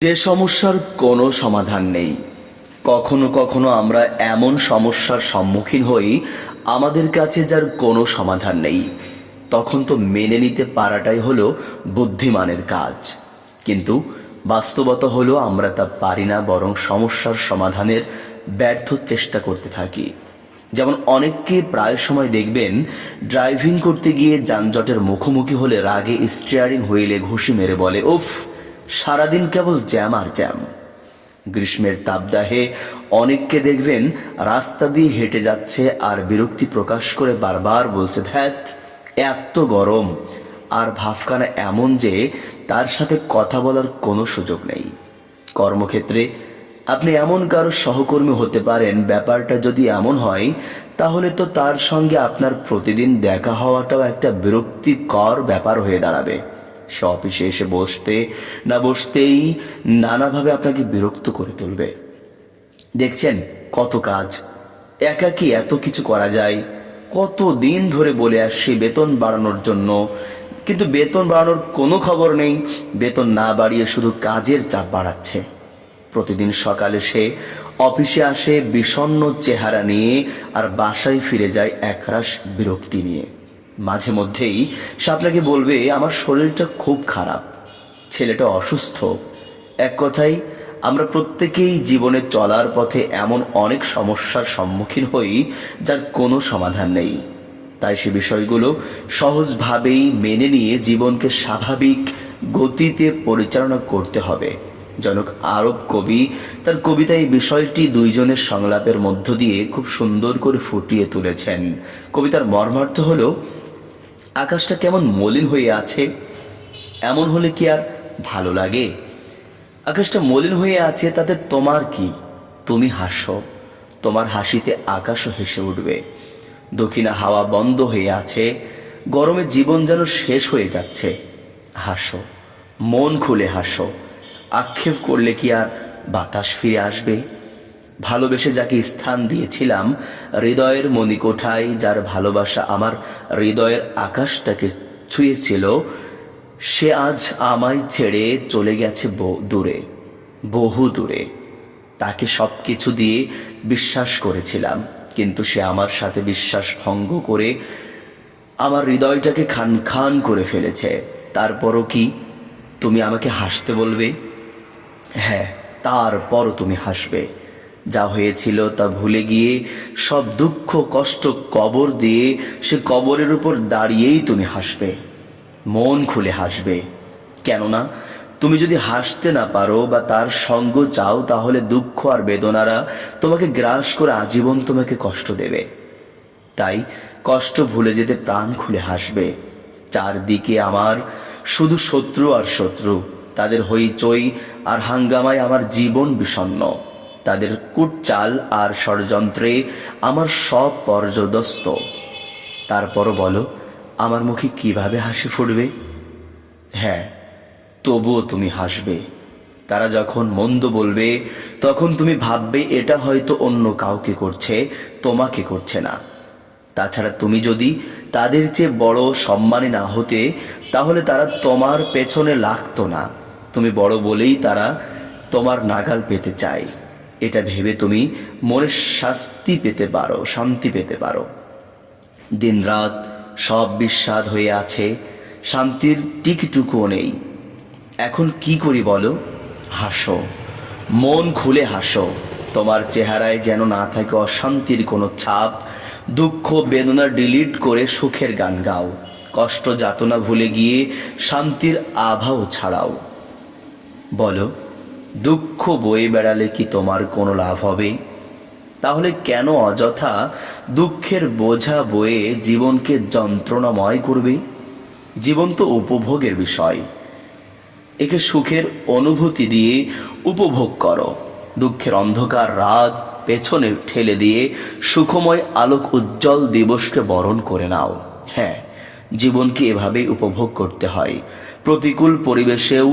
যে সমস্যার কোনো সমাধান নেই, কখনো কখনো আমরা এমন সমস্যার সম্মুখীন হই আমাদের কাছে যার কোনো সমাধান নেই। তখন তো মেনে নিতে পারাটাই হলো বুদ্ধিমানের কাজ। কিন্তু বাস্তবতা হলো আমরা তা পারি না, বরং সমস্যার সমাধানের ব্যর্থ চেষ্টা করতে থাকি। যেমন অনেককে প্রায় সময় দেখবেন ড্রাইভিং করতে গিয়ে যানজটের মুখোমুখি হলে রাগে স্টিয়ারিং হুইলে ঘুষি মেরে বলে, উফ, সারাদিন কেবল জ্যাম আর জ্যাম। গ্রীষ্মের তাপদাহে অনেককে দেখবেন রাস্তা দিয়ে হেঁটে যাচ্ছে আর বিরক্তি প্রকাশ করে বারবার বলছে, ধ্যাত, এত গরম। আর ভাবখানা এমন যে তার সাথে কথা বলার কোনো সুযোগ নেই। কর্মক্ষেত্রে আপনি এমন কারো সহকর্মী হতে পারেন, ব্যাপারটা যদি এমন হয় তাহলে তো তার সঙ্গে আপনার প্রতিদিন দেখা হওয়াটাও একটা বিরক্তিকর ব্যাপার হয়ে দাঁড়াবে। সে অফিসে এসে বসতে না বসতেই নানাভাবে আপনাকে বিরক্ত করে তুলবে। দেখছেন কত কাজ, একাকী এত কিছু করা যায়। কত দিন ধরে বলে আসছি বেতন বাড়ানোর জন্য, কিন্তু বেতন বাড়ানোর কোনো খবর নেই। বেতন না বাড়িয়ে শুধু কাজের চাপ বাড়াচ্ছে। প্রতিদিন সকালে সে অফিসে আসে বিষণ্ণ চেহারা নিয়ে আর বাসায় ফিরে যায় একরাশ বিরক্তি নিয়ে। মাঝে মধ্যেই সে আপনাকে বলবে, আমার শরীরটা খুব খারাপ, ছেলেটা অসুস্থ। এক কথায় আমরা প্রত্যেকেই জীবনে চলার পথে এমন অনেক সমস্যার সম্মুখীন হই যার কোনো সমাধান নেই। তাই সে বিষয়গুলো সহজভাবেই মেনে নিয়ে জীবনকে স্বাভাবিক গতিতে পরিচালনা করতে হবে। জনক আরব কবি তার কবিতায় এই বিষয়টি দুইজনের সংলাপের মধ্য দিয়ে খুব সুন্দর করে ফুটিয়ে তুলেছেন। কবিতার মর্মার্থ হল, আকাশটা কেমন মলিন হয়ে আছে, এমন হলে কি আর ভালো লাগে? আকাশটা মলিন হয়ে আছে তাতে তোমার কি? তুমি হাসো, তোমার হাসিতে আকাশও হেসে উঠবে। দক্ষিণা হাওয়া বন্ধ হয়ে আছে, গরমে জীবন যেন শেষ হয়ে যাচ্ছে। হাসো, মন খুলে হাসো। আক্ষেপ করলে কি আর বাতাস ফিরে আসবে? ভালোবেসে যাকে স্থান দিয়েছিলাম হৃদয়ের মণিকোঠায়, যার ভালোবাসা আমার হৃদয়ের আকাশটাকে ছুঁয়েছিল, সে আজ আমায় ছেড়ে চলে গেছে দূরে, বহু দূরে। তাকে সব কিছু দিয়ে বিশ্বাস করেছিলাম, কিন্তু সে আমার সাথে বিশ্বাস ভঙ্গ করে আমার হৃদয়টাকে খান খান করে ফেলেছে। তারপরও কি তুমি আমাকে হাসতে বলবে? হ্যাঁ, তারপরও তুমি হাসবে। যা হয়েছিল তা ভুলে গিয়ে সব দুঃখ কষ্ট কবর দিয়ে সে কবরের উপর দাঁড়িয়েই তুমি হাসবে, মন খুলে হাসবে। কেননা তুমি যদি হাসতে না পারো বা তার সঙ্গ চাও, তাহলে দুঃখ আর বেদনারা তোমাকে গ্রাস করে আজীবন তোমাকে কষ্ট দেবে। তাই কষ্ট ভুলে যেতে প্রাণ খুলে হাসবে। চারদিকে আমার শুধু শত্রু আর শত্রু, তাদের হইচই আর হাঙ্গামায় আমার জীবন বিষণ্ণ। তাদের কুটচাল আর ষড়যন্ত্রে আমার সব পর্যদস্ত। তারপরও বলো, আমার মুখে কিভাবে হাসি ফুটবে? হ্যাঁ, তবুও তুমি হাসবে। তারা যখন মন্দ বলবে তখন তুমি ভাববে এটা হয়তো অন্য কাউকে করছে, তোমাকে করছে না। তাছাড়া তুমি যদি তাদের চেয়ে বড় সম্মানী না হতে, তাহলে তারা তোমার পেছনে লাগতো না। তুমি বড় বলেই তারা তোমার নাগাল পেতে চায়। এটা ভেবে তুমি মনে শান্তি পেতে পারো। দিনরাত সব বিস্বাদ হয়ে আছে, শান্তির টিকটুকুও নেই। এখন কি করি বলো? হাসো, মন খুলে হাসো। তোমার চেহারায় যেন না থাকে অশান্তির কোনো ছাপ। দুঃখ বেদনা ডিলিট করে সুখের গান গাও। কষ্ট যাতনা ভুলে গিয়ে শান্তির আভাও ছাড়াও। বলো, দুঃখ বয়ে বেড়ালে কি তোমার কোনো লাভ হবে? তাহলে কেন অযথা দুঃখের বোঝা বয়ে জীবনকে যন্ত্রণাময় করবে? জীবন তো উপভোগের বিষয়, একে সুখের অনুভূতি দিয়ে উপভোগ করো। দুঃখের অন্ধকার রাত পেছনে ঠেলে দিয়ে সুখময় আলোক উজ্জ্বল দিবসকে বরণ করে নাও। হ্যাঁ, জীবনকে এভাবেই উপভোগ করতে হয়। প্রতিকূল পরিবেশেও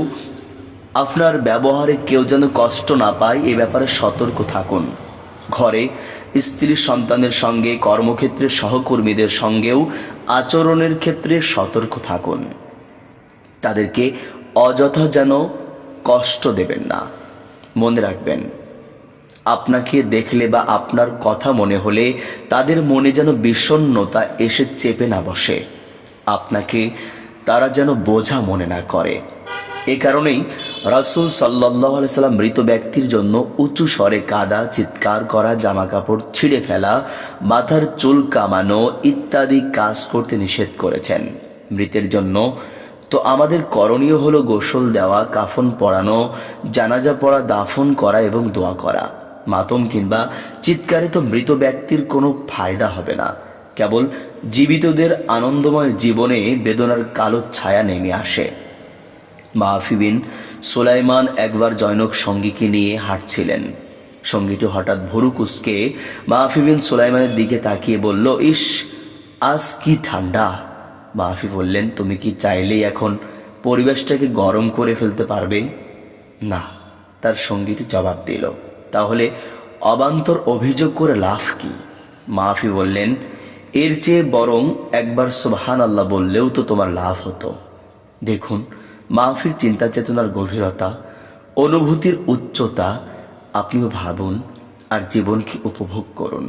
আপনার ব্যবহারে কেউ যেন কষ্ট না পায়, এ ব্যাপারে সতর্ক থাকুন। ঘরে স্ত্রী সন্তানের সঙ্গে, কর্মক্ষেত্রে সহকর্মীদের সঙ্গেও আচরণের ক্ষেত্রে সতর্ক থাকুন। তাদেরকে অযথা যেন কষ্ট দেবেন না। মনে রাখবেন, আপনাকে দেখলে বা আপনার কথা মনে হলে তাদের মনে যেন বিষণ্ণতা এসে চেপে না বসে, আপনাকে তারা যেন বোঝা মনে না করে। এ কারণেই রাসূল সাল্লাল্লাহু আলাইহি সাল্লাম মৃত ব্যক্তির জন্য উঁচু স্বরে কাঁদা, চিৎকার করা, জামা কাপড় ছিঁড়ে ফেলা, মাথার চুল কামানো ইত্যাদি কাজ করতে নিষেধ করেছেন। মৃতের জন্য তো আমাদের করণীয় হলো গোসল দেওয়া, কাফন পরানো, জানাজা পড়া, দাফন করা এবং দোয়া করা। মাতম কিংবা চিৎকারে তো মৃত ব্যক্তির কোনো ফায়দা হবে না, কেবল জীবিতদের আনন্দময় জীবনে বেদনার কালো ছায়া নেমে আসে। মাহফি বিন সুলাইমান একবার জনৈক সঙ্গীকে নিয়ে হাঁটছিলেন। সঙ্গীটি হঠাৎ ভুরু কুঁচকে মাহফি বিন সুলাইমানের দিকে তাকিয়ে বলল, ইস, আজ কি ঠান্ডা। মাহফি বললেন, তুমি কি চাইলেই এখন পরিবেশটাকে গরম করে ফেলতে পারবে? না, তার সঙ্গীটি জবাব দিল। তাহলে অবান্তর অভিযোগ করে লাভ কি? মাহফি বললেন, এর চেয়ে বরং একবার সুবহানাল্লাহ বললেও তো তোমার লাভ হতো। দেখুন, মাহফির চিন্তা চেতনার গভীরতা, অনুভূতির উচ্চতা। আপনিও ভাবুন আর জীবনকে উপভোগ করুন।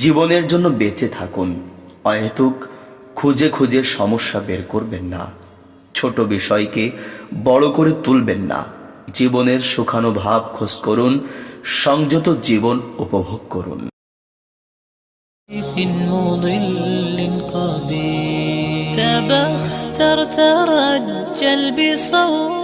জীবনের জন্য বেঁচে থাকুন, অহেতুক খুঁজে খুঁজে সমস্যা বের করবেন না। ছোট বিষয়কে বড় করে তুলবেন না। জীবনের সুখানুভাব খোঁজ করুন, সংযত জীবন উপভোগ করুন। مضل قبيل تبختر ترجل بصوت